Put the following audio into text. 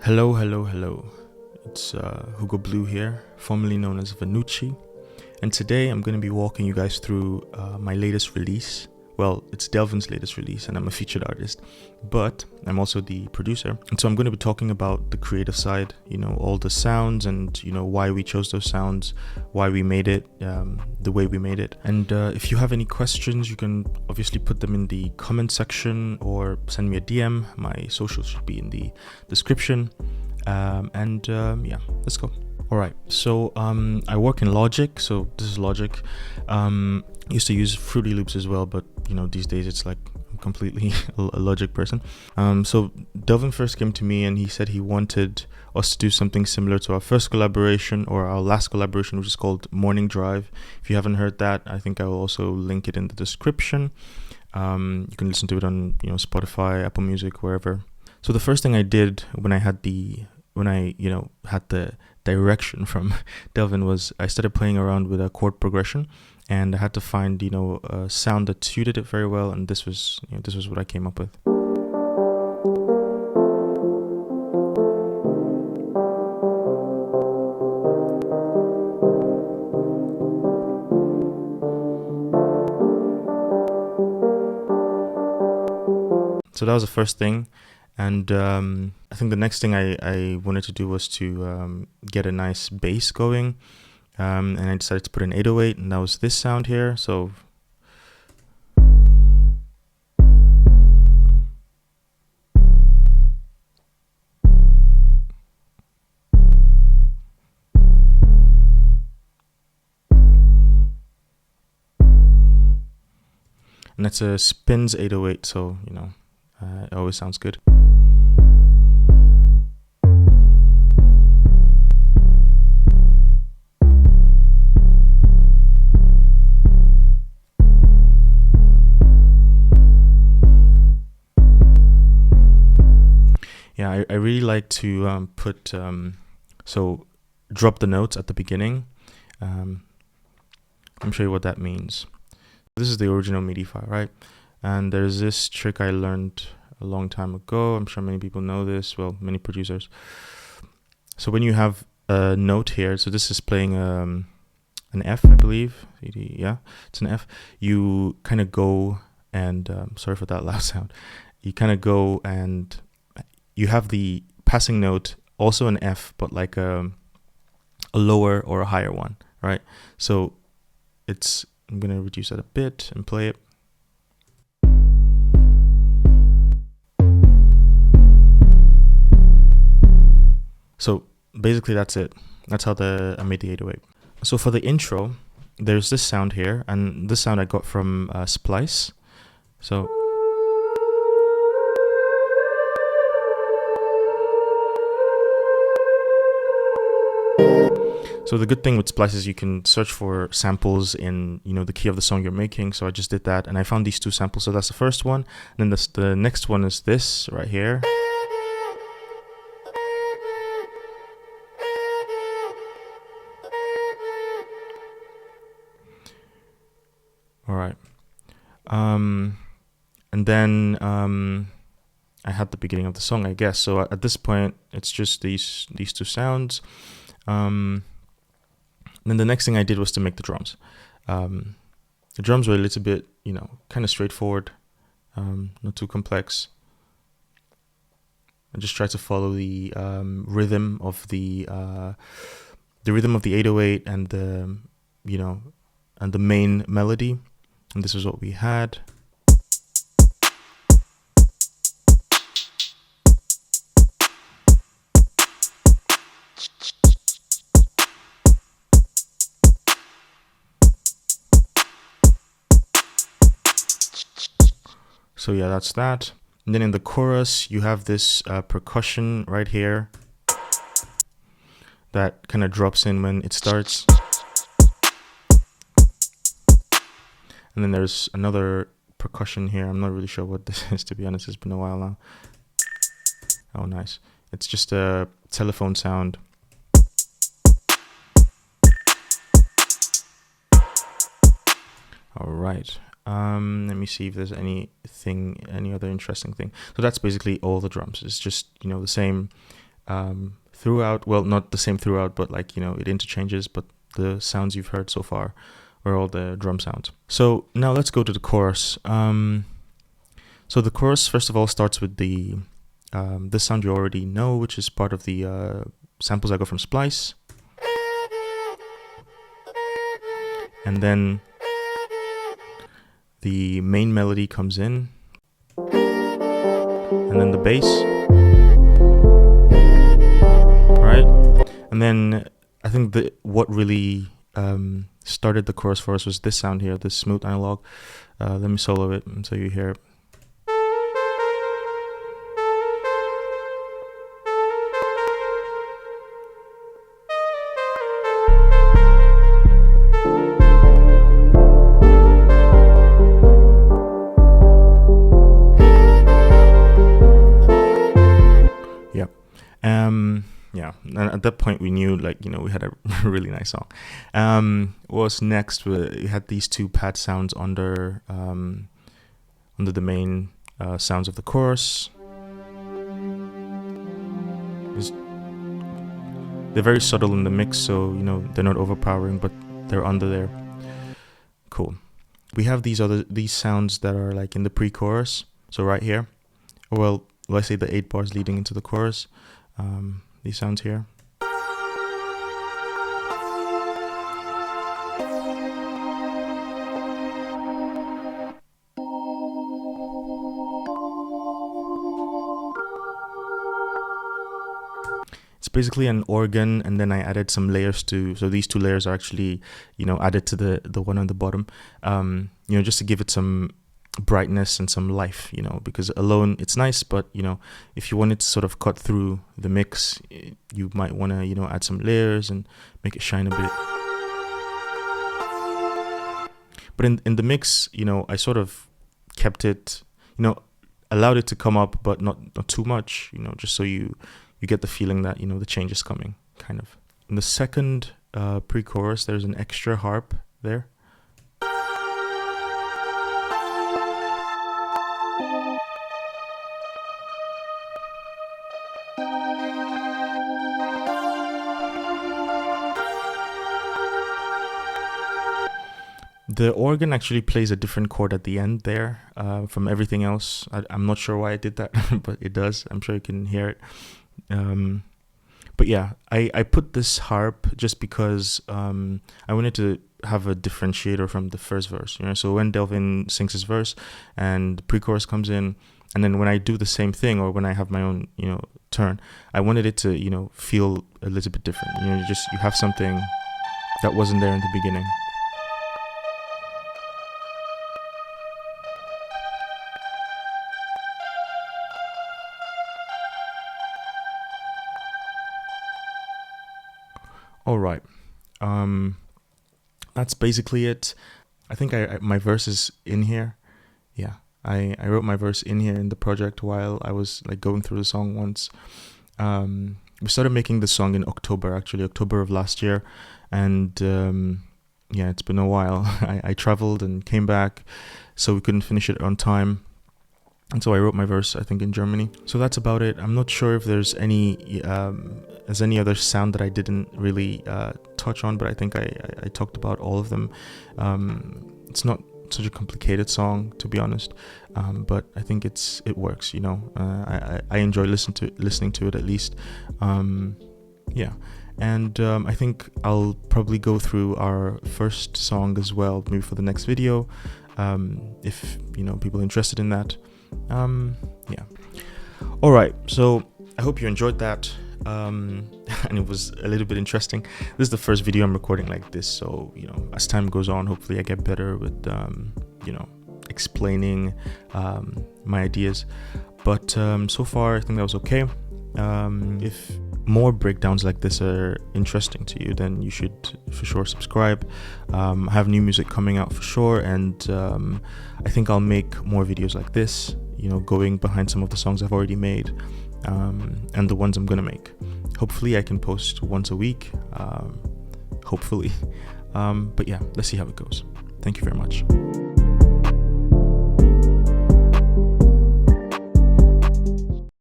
Hello, hello, hello. It's Hugo Blue here, formerly known as Vanucci, and today I'm going to be walking you guys through my latest release. Well, it's Delvin's latest release, and I'm a featured artist, but I'm also the producer. And so I'm going to be talking about the creative side, all the sounds and, why we chose those sounds, why we made it, the way we made it. And if you have any questions, you can obviously put them in the comment section or send me a DM. My socials should be in the description. Yeah, let's go. All right, so I work in Logic, so this is Logic. Used to use Fruity Loops as well, but these days it's like I'm completely a Logic person. So Delvin first came to me and he said he wanted us to do something similar to our first collaboration or our last collaboration, which is called Morning Drive. If you haven't heard that, I think I will also link it in the description. You can listen to it on Spotify, Apple Music, wherever. So the first thing I did when I had the direction from Delvin was I started playing around with a chord progression, and I had to find a sound that suited it very well, and this was what I came up with. So that was the first thing. And I think the next thing I wanted to do was to get a nice bass going. And I decided to put an 808, and that was this sound here. So and that's a Spins 808, so it always sounds good. Yeah, I really like to put drop the notes at the beginning. Let me show you what that means. This is the original MIDI file, right? And there's this trick I learned a long time ago. I'm sure many people know this, well, many producers. So when you have a note here, so this is playing an F, I believe. Yeah, it's an F. You kind of go and, sorry for that loud sound. You kind of go and you have the passing note, also an F, but like a lower or a higher one, right? So I'm going to reduce that a bit and play it. So basically that's it. That's how I made the 808. So for the intro, there's this sound here, and this sound I got from Splice. So the good thing with Splice is you can search for samples in the key of the song you're making. So I just did that, and I found these two samples. So that's the first one. And then the next one is this right here. All right. And then I had the beginning of the song, I guess. So at this point, it's just these two sounds. Then the next thing I did was to make the drums. The drums were a little bit, kind of straightforward, not too complex. I just tried to follow the rhythm of the rhythm of the 808 and the and the main melody, and this is what we had. So yeah, that's that. And then in the chorus, you have this percussion right here that kind of drops in when it starts. And then there's another percussion here. I'm not really sure what this is, to be honest. It's been a while now. Oh, nice. It's just a telephone sound. All right. Let me see if there's any other interesting thing. So that's basically all the drums. It's just, the same throughout. Well, not the same throughout, but like, you know, it interchanges, but the sounds you've heard so far are all the drum sounds. So now let's go to the chorus. So the chorus, first of all, starts with the this sound you already know, which is part of the samples I got from Splice. And then the main melody comes in, and then the bass. Alright, and then I think what really started the chorus for us was this sound here, this smooth analog. Let me solo it until you hear it. Yeah, and at that point we knew, like, you know, we had a really nice song. What was next? We had these two pad sounds under the main sounds of the chorus. They're very subtle in the mix, so, you know, they're not overpowering, but they're under there. Cool. We have these sounds that are like in the pre-chorus. So right here, well, I say the 8 bars leading into the chorus. These sounds here. It's basically an organ, and then I added some layers so these 2 layers are actually, you know, added to the one on the bottom, you know, just to give it some brightness and some life, you know, because alone it's nice, but, you know, if you wanted to sort of cut through the mix, you might want to, you know, add some layers and make it shine a bit. But in the mix, you know, I sort of kept it, you know, allowed it to come up, but not too much, you know, just so you get the feeling that, you know, the change is coming, kind of. In the second pre-chorus, there's an extra harp there. The organ actually plays a different chord at the end there from everything else. I'm not sure why I did that, but it does. I'm sure you can hear it. But yeah, I put this harp just because I wanted to have a differentiator from the first verse. You know, so when Delvin sings his verse and the pre-chorus comes in, and then when I do the same thing, or when I have my own, you know, turn, I wanted it to, you know, feel a little bit different. You know, you have something that wasn't there in the beginning. All right, that's basically it. I think my verse is in here. Yeah, I wrote my verse in here in the project while I was like going through the song once. We started making the song in October of last year, and yeah, it's been a while. I traveled and came back, so we couldn't finish it on time. And so I wrote my verse, I think, in Germany. So that's about it. I'm not sure if there's any other sound that I didn't really touch on, but I think I talked about all of them. It's not such a complicated song, to be honest, but I think it works. You know, I enjoy listening to it at least. Yeah, and I think I'll probably go through our first song as well, maybe for the next video, if, you know, people are interested in that. Yeah. All right, so I hope you enjoyed that, and it was a little bit interesting. This is the first video I'm recording like this, so, you know, as time goes on, hopefully I get better with you know, explaining my ideas, but so far I think that was okay. If more breakdowns like this are interesting to you, then you should for sure subscribe. I have new music coming out for sure, and I think I'll make more videos like this, you know, going behind some of the songs I've already made, and the ones I'm gonna make. Hopefully I can post once a week, hopefully, but yeah, let's see how it goes. Thank you very much.